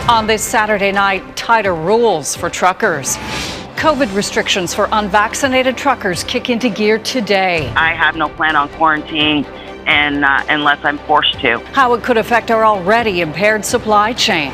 On this Saturday night, tighter rules for truckers. COVID restrictions for unvaccinated truckers kick into gear today. I have no plan on quarantine unless I'm forced to. How it could affect our already impaired supply chain.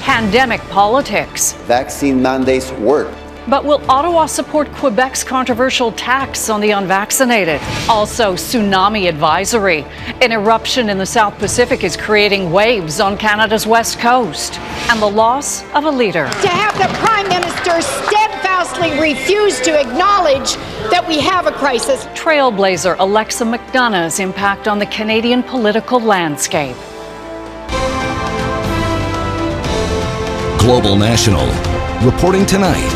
Pandemic politics. Vaccine mandates work. But will Ottawa support Quebec's controversial tax on the unvaccinated? Also, tsunami advisory. An eruption in the South Pacific is creating waves on Canada's west coast. And the loss of a leader. To have the Prime Minister steadfastly refuse to acknowledge that we have a crisis. Trailblazer Alexa McDonough's impact on the Canadian political landscape. Global National. Reporting tonight,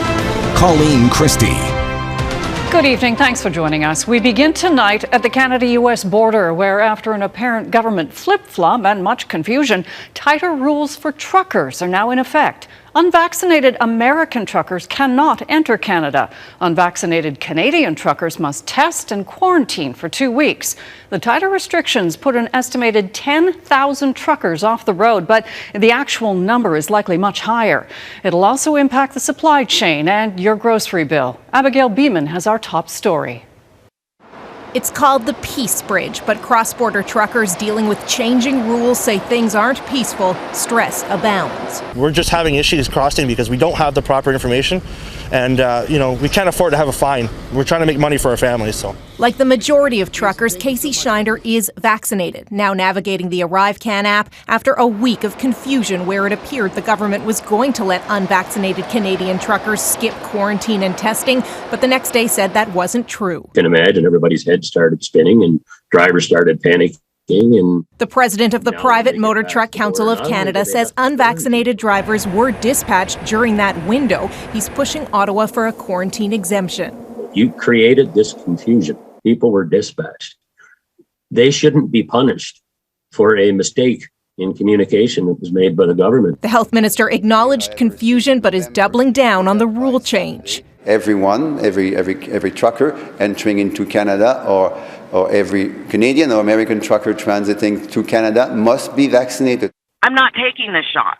Colleen Christie. Good evening. Thanks for joining us. We begin tonight at the Canada-U.S. border, where after an apparent government flip-flop and much confusion, tighter rules for truckers are now in effect. Unvaccinated American truckers cannot enter Canada. Unvaccinated Canadian truckers must test and quarantine for 2 weeks. The tighter restrictions put an estimated 10,000 truckers off the road, but the actual number is likely much higher. It'll also impact the supply chain and your grocery bill. Abigail Bimman has our top story. It's called the Peace Bridge, but cross-border truckers dealing with changing rules say things aren't peaceful. Stress abounds. We're just having issues crossing because we don't have the proper information, and we can't afford to have a fine. We're trying to make money for our families, so. Like the majority of truckers, Casey Schneider is vaccinated, now navigating the ArriveCan app after a week of confusion where it appeared the government was going to let unvaccinated Canadian truckers skip quarantine and testing, but the next day said that wasn't true. You can imagine everybody's head started spinning and drivers started panicking. And the president of the Private Motor Truck Council of Canada says unvaccinated drivers were dispatched during that window. He's pushing Ottawa for a quarantine exemption. You created this confusion. People were dispatched. They shouldn't be punished for a mistake in communication that was made by the government. The health minister acknowledged confusion but is doubling down on the rule change. Everyone, every trucker entering into Canada or every Canadian or American trucker transiting to Canada must be vaccinated. I'm not taking the shot.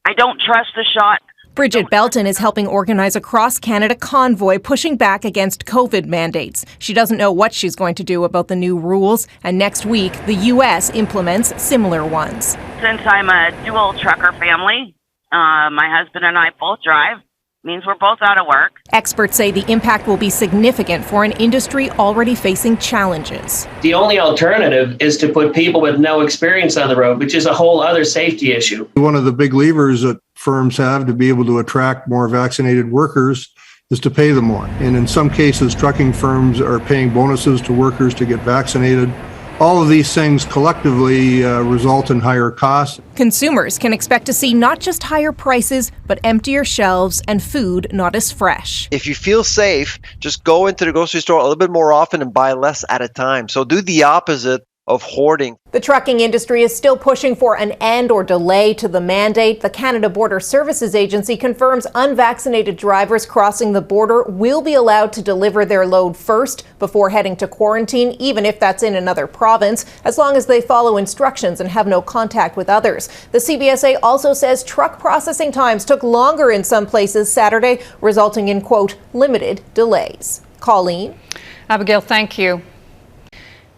I don't trust the shot. Bridget Belton is helping organize a cross-Canada convoy pushing back against COVID mandates. She doesn't know what she's going to do about the new rules, and next week, the U.S. implements similar ones. Since I'm a dual trucker family, my husband and I both drive. Means we're both out of work. Experts say the impact will be significant for an industry already facing challenges. The only alternative is to put people with no experience on the road, which is a whole other safety issue. One of the big levers that firms have to be able to attract more vaccinated workers is to pay them more. And in some cases, trucking firms are paying bonuses to workers to get vaccinated. All of these things collectively result in higher costs. Consumers can expect to see not just higher prices, but emptier shelves and food not as fresh. If you feel safe, just go into the grocery store a little bit more often and buy less at a time. So do the opposite of hoarding. The trucking industry is still pushing for an end or delay to the mandate. The Canada Border Services Agency confirms unvaccinated drivers crossing the border will be allowed to deliver their load first before heading to quarantine, even if that's in another province, as long as they follow instructions and have no contact with others. The CBSA also says truck processing times took longer in some places Saturday, resulting in, quote, limited delays. Colleen? Abigail, thank you.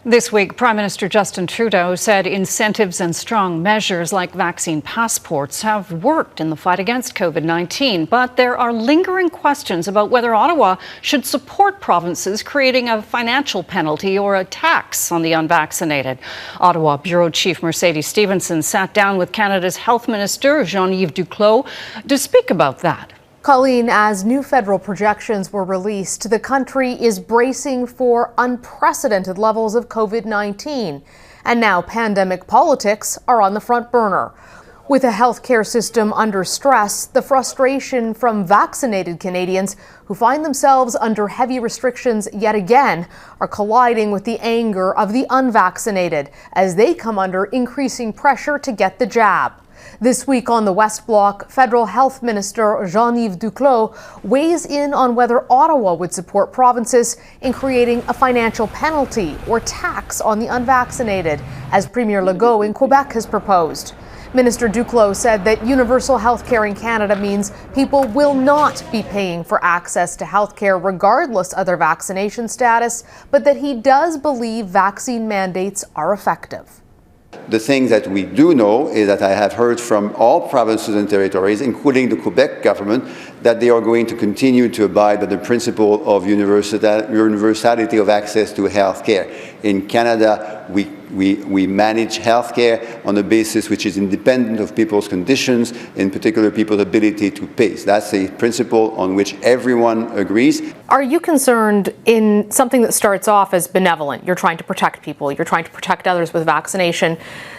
This week, Prime Minister Justin Trudeau said incentives and strong measures like vaccine passports have worked in the fight against COVID-19. But there are lingering questions about whether Ottawa should support provinces creating a financial penalty or a tax on the unvaccinated. Ottawa Bureau Chief Mercedes Stephenson sat down with Canada's Health Minister Jean-Yves Duclos to speak about that. Colleen, as new federal projections were released, the country is bracing for unprecedented levels of COVID-19. And now pandemic politics are on the front burner. With a healthcare system under stress, the frustration from vaccinated Canadians who find themselves under heavy restrictions yet again are colliding with the anger of the unvaccinated as they come under increasing pressure to get the jab. This week on the West Block, Federal Health Minister Jean-Yves Duclos weighs in on whether Ottawa would support provinces in creating a financial penalty or tax on the unvaccinated, as Premier Legault in Quebec has proposed. Minister Duclos said that universal health care in Canada means people will not be paying for access to health care regardless of their vaccination status, but that he does believe vaccine mandates are effective. The thing that we do know is that I have heard from all provinces and territories, including the Quebec government, that they are going to continue to abide by the principle of universality of access to health care. In Canada, we manage health care on a basis which is independent of people's conditions, in particular people's ability to pay. So that's a principle on which everyone agrees. Are you concerned in something that starts off as benevolent? You're trying to protect people, you're trying to protect others with vaccination.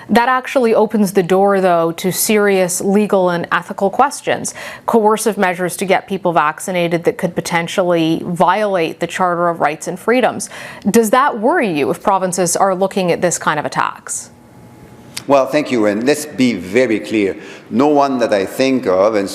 That actually opens the door, though, to serious legal and ethical questions. Coercive measures to get people vaccinated that could potentially violate the Charter of Rights and Freedoms. Does that worry you if provinces are looking at this kind of attacks? Well, thank you, and let's be very clear. No one that I think of, and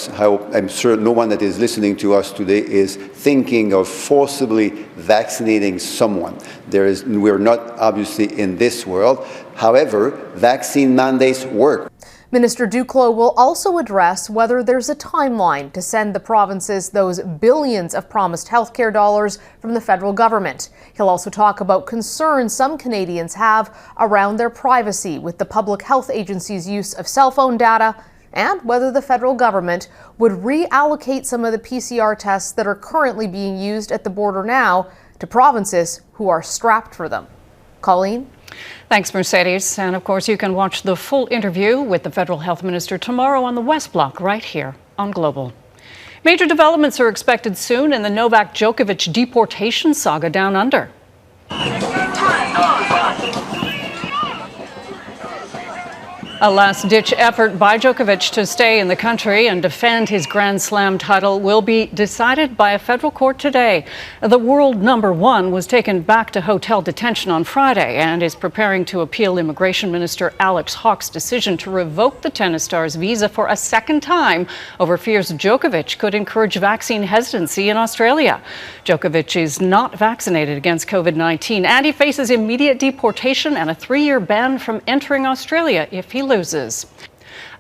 I'm sure no one that is listening to us today is thinking of forcibly vaccinating someone. We're not obviously in this world. However, vaccine mandates work. Minister Duclos will also address whether there's a timeline to send the provinces those billions of promised healthcare dollars from the federal government. He'll also talk about concerns some Canadians have around their privacy with the Public Health Agency's use of cell phone data, and whether the federal government would reallocate some of the PCR tests that are currently being used at the border now to provinces who are strapped for them. Colleen? Thanks, Mercedes. And of course, you can watch the full interview with the federal health minister tomorrow on the West Block right here on Global. Major developments are expected soon in the Novak Djokovic deportation saga down under. A last-ditch effort by Djokovic to stay in the country and defend his Grand Slam title will be decided by a federal court today. The world number one was taken back to hotel detention on Friday and is preparing to appeal Immigration Minister Alex Hawke's decision to revoke the tennis star's visa for a second time over fears Djokovic could encourage vaccine hesitancy in Australia. Djokovic is not vaccinated against COVID-19 and he faces immediate deportation and a 3-year ban from entering Australia if he loses.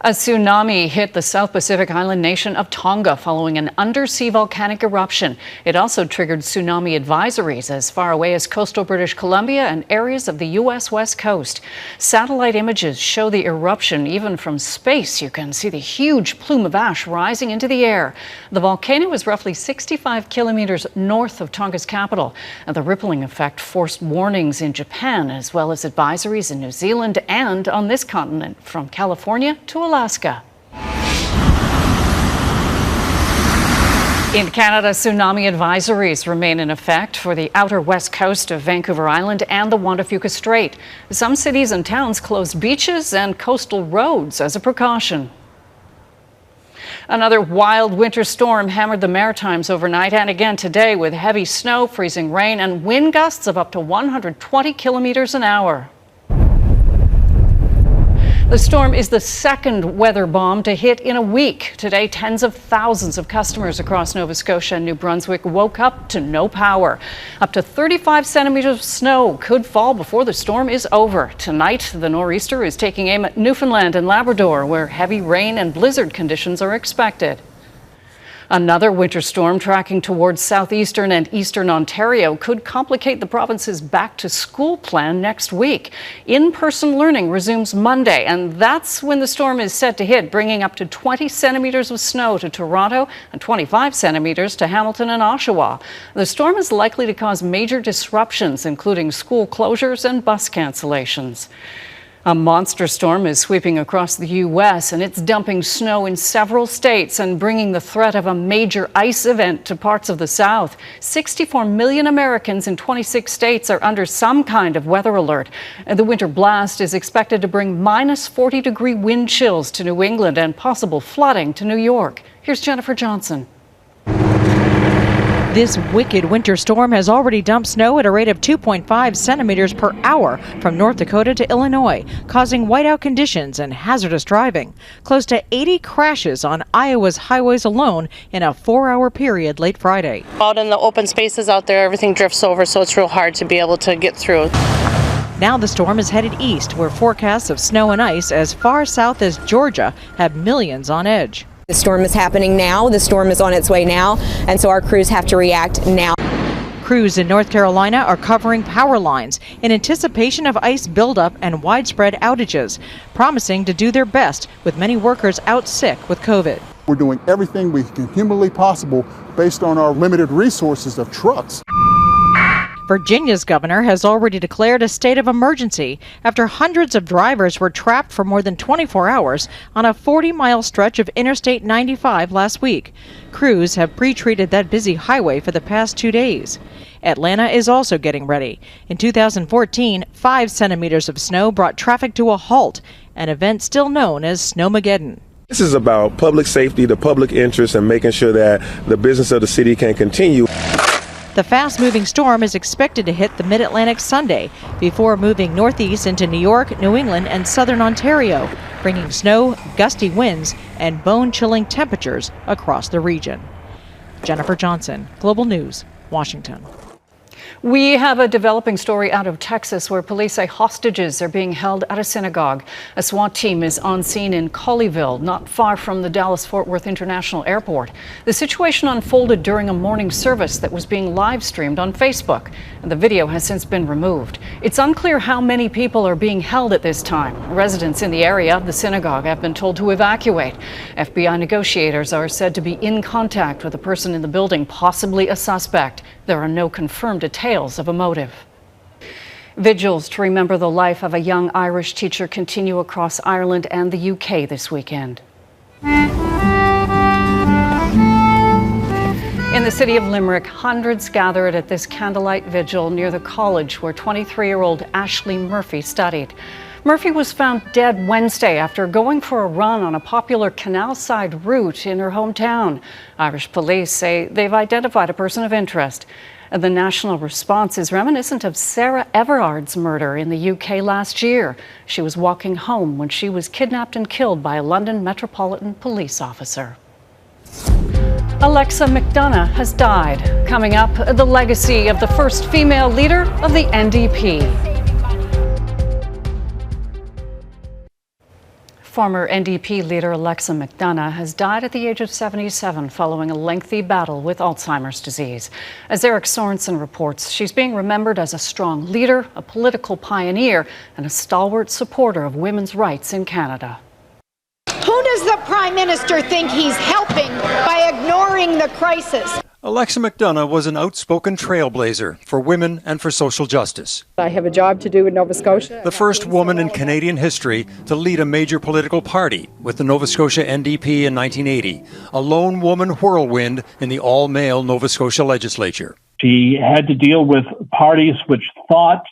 A tsunami hit the South Pacific island nation of Tonga following an undersea volcanic eruption. It also triggered tsunami advisories as far away as coastal British Columbia and areas of the U.S. West Coast. Satellite images show the eruption even from space. You can see the huge plume of ash rising into the air. The volcano is roughly 65 kilometers north of Tonga's capital. And the rippling effect forced warnings in Japan as well as advisories in New Zealand and on this continent from California to Alaska. In Canada, tsunami advisories remain in effect for the outer west coast of Vancouver Island and the Juan de Fuca Strait. Some cities and towns closed beaches and coastal roads as a precaution. Another wild winter storm hammered the Maritimes overnight and again today with heavy snow, freezing rain, and wind gusts of up to 120 kilometers an hour. The storm is the second weather bomb to hit in a week. Today, tens of thousands of customers across Nova Scotia and New Brunswick woke up to no power. Up to 35 centimeters of snow could fall before the storm is over. Tonight, the nor'easter is taking aim at Newfoundland and Labrador, where heavy rain and blizzard conditions are expected. Another winter storm tracking towards southeastern and eastern Ontario could complicate the province's back-to-school plan next week. In-person learning resumes Monday, and that's when the storm is set to hit, bringing up to 20 centimeters of snow to Toronto and 25 centimeters to Hamilton and Oshawa. The storm is likely to cause major disruptions, including school closures and bus cancellations. A monster storm is sweeping across the U.S. and it's dumping snow in several states and bringing the threat of a major ice event to parts of the South. 64 million Americans in 26 states are under some kind of weather alert. The winter blast is expected to bring minus 40-degree wind chills to New England and possible flooding to New York. Here's Jennifer Johnson. This wicked winter storm has already dumped snow at a rate of 2.5 centimeters per hour from North Dakota to Illinois, causing whiteout conditions and hazardous driving. Close to 80 crashes on Iowa's highways alone in a 4-hour period late Friday. Out in the open spaces out there, everything drifts over, so it's real hard to be able to get through. Now the storm is headed east, where forecasts of snow and ice as far south as Georgia have millions on edge. The storm is happening now. The storm is on its way now, and so our crews have to react now. Crews in North Carolina are covering power lines in anticipation of ice buildup and widespread outages, promising to do their best with many workers out sick with COVID. We're doing everything we can humanly possible based on our limited resources of trucks. Virginia's governor has already declared a state of emergency after hundreds of drivers were trapped for more than 24 hours on a 40-mile stretch of Interstate 95 last week. Crews have pre-treated that busy highway for the past 2 days. Atlanta is also getting ready. In 2014, 5 centimeters of snow brought traffic to a halt, an event still known as Snowmageddon. This is about public safety, the public interest, and making sure that the business of the city can continue. The fast-moving storm is expected to hit the Mid-Atlantic Sunday before moving northeast into New York, New England, and southern Ontario, bringing snow, gusty winds, and bone-chilling temperatures across the region. Jennifer Johnson, Global News, Washington. We have a developing story out of Texas where police say hostages are being held at a synagogue. A SWAT team is on scene in Colleyville, not far from the Dallas-Fort Worth International Airport. The situation unfolded during a morning service that was being live streamed on Facebook, and the video has since been removed. It's unclear how many people are being held at this time. Residents in the area of the synagogue have been told to evacuate. FBI negotiators are said to be in contact with a person in the building, possibly a suspect. There are no confirmed details of a motive. Vigils to remember the life of a young Irish teacher continue across Ireland and the UK this weekend. In the city of Limerick, hundreds gathered at this candlelight vigil near the college where 23-year-old Ashley Murphy studied. Murphy was found dead Wednesday after going for a run on a popular canal-side route in her hometown. Irish police say they've identified a person of interest. The national response is reminiscent of Sarah Everard's murder in the UK last year. She was walking home when she was kidnapped and killed by a London Metropolitan Police officer. Alexa McDonough has died. Coming up, the legacy of the first female leader of the NDP. Former NDP leader Alexa McDonough has died at the age of 77 following a lengthy battle with Alzheimer's disease. As Eric Sorensen reports, she's being remembered as a strong leader, a political pioneer, and a stalwart supporter of women's rights in Canada. Who does the Prime Minister think he's helping by ignoring the crisis? Alexa McDonough was an outspoken trailblazer for women and for social justice. I have a job to do in Nova Scotia. The first woman in Canadian history to lead a major political party with the Nova Scotia NDP in 1980, a lone woman whirlwind in the all-male Nova Scotia legislature. She had to deal with parties which thought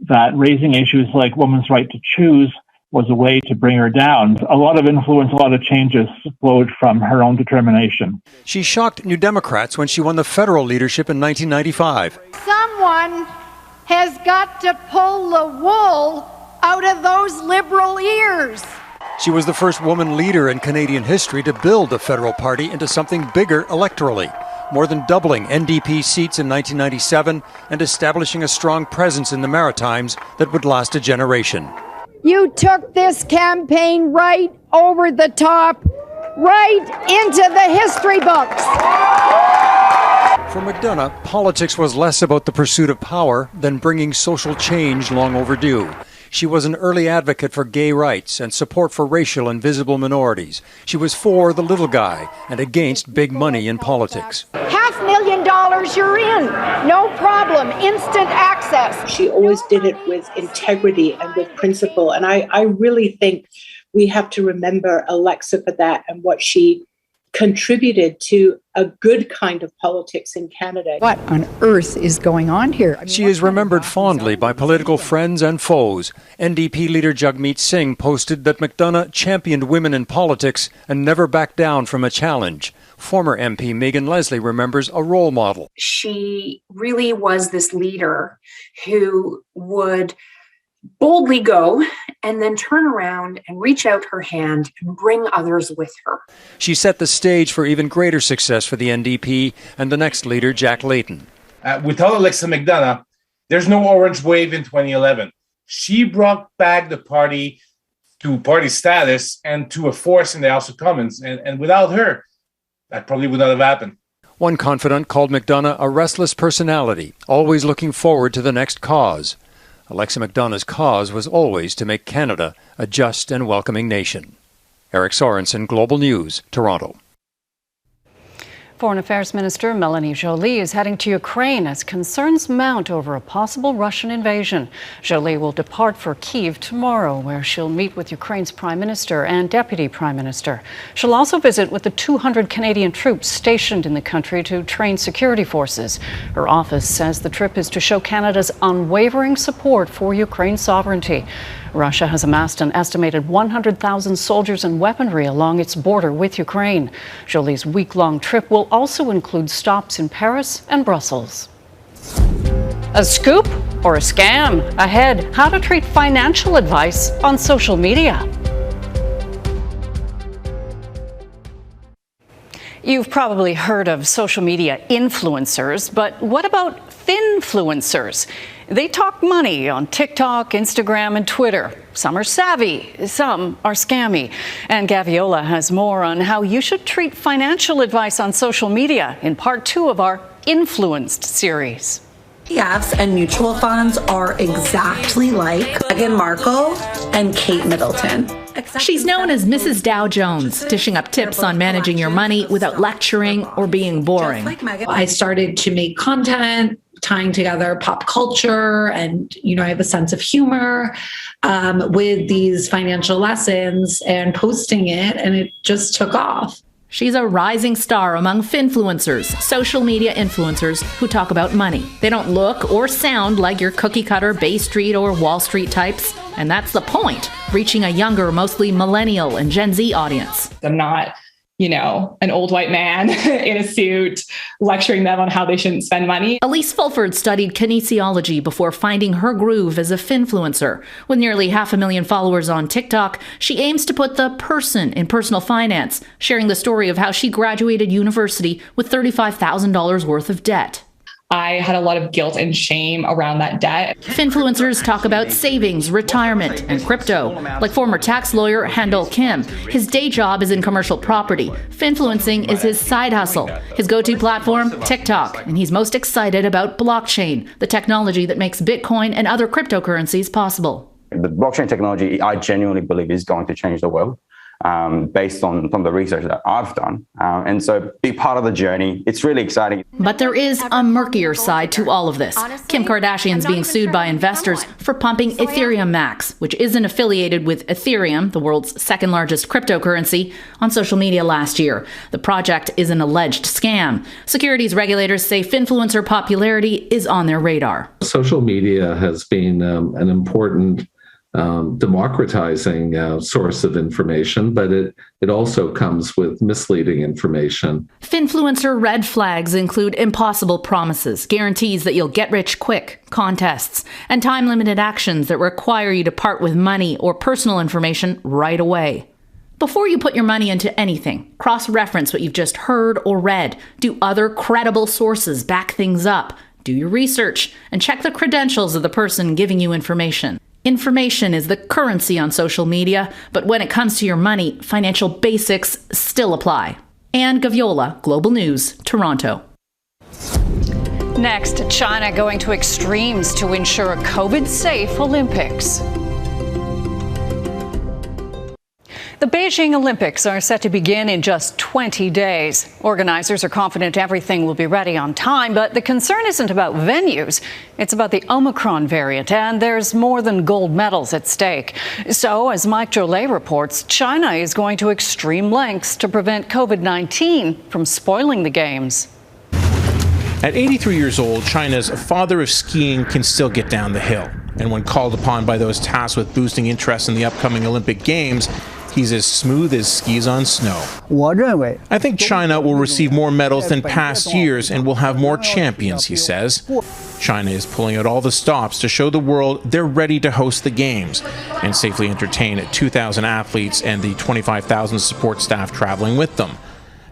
that raising issues like women's right to choose was a way to bring her down. A lot of influence, a lot of changes flowed from her own determination. She shocked New Democrats when she won the federal leadership in 1995. Someone has got to pull the wool out of those Liberal ears. She was the first woman leader in Canadian history to build a federal party into something bigger electorally, more than doubling NDP seats in 1997 and establishing a strong presence in the Maritimes that would last a generation. You took this campaign right over the top, right into the history books. For McDonough, politics was less about the pursuit of power than bringing social change long overdue. She was an early advocate for gay rights and support for racial and visible minorities. She was for the little guy and against big money in politics. $500,000 you're in, no problem, instant access. She always did it with integrity and with principle. And I really think we have to remember Alexa for that and what she contributed to a good kind of politics in Canada. What on earth is going on here? She is remembered fondly by political friends and foes. NDP leader Jagmeet Singh posted that McDonough championed women in politics and never backed down from a challenge. Former MP Megan Leslie remembers a role model. She really was this leader who would boldly go and then turn around and reach out her hand and bring others with her. She set the stage for even greater success for the NDP and the next leader, Jack Layton. Without Alexa McDonough, there's no orange wave in 2011. She brought back the party to party status and to a force in the House of Commons. And without her, that probably would not have happened. One confidant called McDonough a restless personality, always looking forward to the next cause. Alexa McDonough's cause was always to make Canada a just and welcoming nation. Eric Sorensen, Global News, Toronto. Foreign Affairs Minister Melanie Joly is heading to Ukraine as concerns mount over a possible Russian invasion. Joly will depart for Kyiv tomorrow, where she'll meet with Ukraine's Prime Minister and Deputy Prime Minister. She'll also visit with the 200 Canadian troops stationed in the country to train security forces. Her office says the trip is to show Canada's unwavering support for Ukraine's sovereignty. Russia has amassed an estimated 100,000 soldiers and weaponry along its border with Ukraine. Joly's week-long trip will also include stops in Paris and Brussels. A scoop or a scam? Ahead, how to treat financial advice on social media. You've probably heard of social media influencers, but what about finfluencers? They talk money on TikTok, Instagram, and Twitter. Some are savvy, some are scammy. And Gaviola has more on how you should treat financial advice on social media in part 2 of our Influenced series. ETFs and mutual funds are exactly like Meghan Markle and Kate Middleton. She's known as Mrs. Dow Jones, dishing up tips on managing your money without lecturing or being boring. I started to make content tying together pop culture and, I have a sense of humor with these financial lessons and posting it, and it just took off. She's a rising star among finfluencers, social media influencers who talk about money. They don't look or sound like your cookie-cutter Bay Street or Wall Street types, and that's the point, reaching a younger, mostly millennial and Gen Z audience. I'm not, an old white man in a suit lecturing them on how they shouldn't spend money. Elise Fulford studied kinesiology before finding her groove as a finfluencer. With nearly 500,000 followers on TikTok, she aims to put the person in personal finance, sharing the story of how she graduated university with $35,000 worth of debt. I had a lot of guilt and shame around that debt. Finfluencers talk about savings, retirement, and crypto. Like former tax lawyer Handel Kim, his day job is in commercial property. Finfluencing is his side hustle. His go-to platform, TikTok, and he's most excited about blockchain, the technology that makes Bitcoin and other cryptocurrencies possible. The blockchain technology, I genuinely believe, is going to change the world. Based on some of the research that I've done. And so be part of the journey. It's really exciting. But there is a murkier side to all of this. Kim Kardashian's being sued by investors for pumping Ethereum Max, which isn't affiliated with Ethereum, the world's second largest cryptocurrency, on social media last year. The project is an alleged scam. Securities regulators say finfluencer popularity is on their radar. Social media has been an important democratizing source of information, but it also comes with misleading information. Finfluencer red flags include impossible promises, guarantees that you'll get rich quick, contests, and time-limited actions that require you to part with money or personal information right away. Before you put your money into anything, cross-reference what you've just heard or read. Do other credible sources back things up? Do your research and check the credentials of the person giving you information. Information is the currency on social media, but when it comes to your money, financial basics still apply. Anne Gaviola, Global News, Toronto. Next, China going to extremes to ensure a COVID-safe Olympics. The Beijing Olympics are set to begin in just 20 days. Organizers are confident everything will be ready on time, but the concern isn't about venues. It's about the Omicron variant, and there's more than gold medals at stake. So, as Mike Joly reports, China is going to extreme lengths to prevent COVID-19 from spoiling the Games. At 83 years old, China's father of skiing can still get down the hill. And when called upon by those tasked with boosting interest in the upcoming Olympic Games, he's as smooth as skis on snow. I think China will receive more medals than past years and will have more champions, he says. China is pulling out all the stops to show the world they're ready to host the Games and safely entertain 2,000 athletes and the 25,000 support staff traveling with them.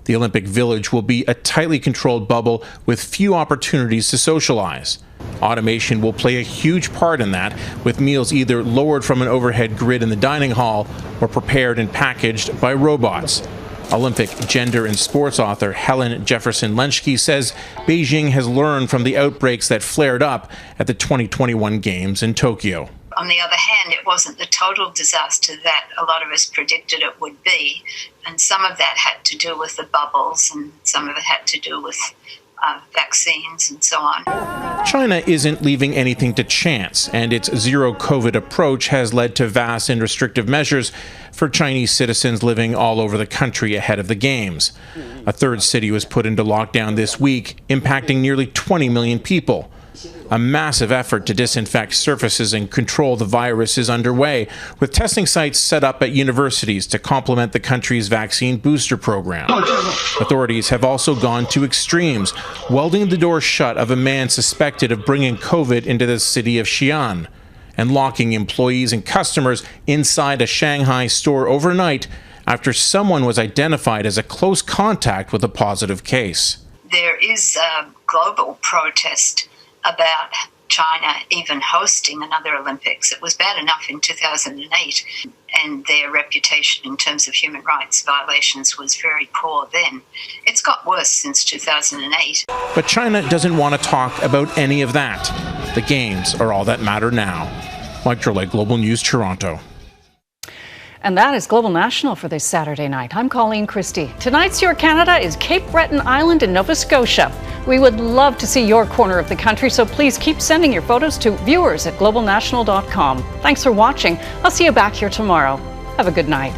The Olympic Village will be a tightly controlled bubble with few opportunities to socialize. Automation will play a huge part in that, with meals either lowered from an overhead grid in the dining hall or prepared and packaged by robots. Olympic gender and sports author Helen Jefferson-Lenschke says Beijing has learned from the outbreaks that flared up at the 2021 Games in Tokyo. On the other hand, it wasn't the total disaster that a lot of us predicted it would be. And some of that had to do with the bubbles, and some of it had to do with vaccines and so on. China isn't leaving anything to chance, and its zero COVID approach has led to vast and restrictive measures for Chinese citizens living all over the country ahead of the Games. A third city was put into lockdown this week, impacting nearly 20 million people. A massive effort to disinfect surfaces and control the virus is underway, with testing sites set up at universities to complement the country's vaccine booster program. Authorities have also gone to extremes, welding the door shut of a man suspected of bringing COVID into the city of Xi'an, and locking employees and customers inside a Shanghai store overnight after someone was identified as a close contact with a positive case. There is a global protest about China even hosting another Olympics. It was bad enough in 2008, and their reputation in terms of human rights violations was very poor then. It's got worse since 2008. But China doesn't want to talk about any of that. The Games are all that matter now. Mike Joly, Global News, Toronto. And that is Global National for this Saturday night. I'm Colleen Christie. Tonight's Your Canada is Cape Breton Island in Nova Scotia. We would love to see your corner of the country, so please keep sending your photos to viewers@globalnational.com. Thanks for watching. I'll see you back here tomorrow. Have a good night.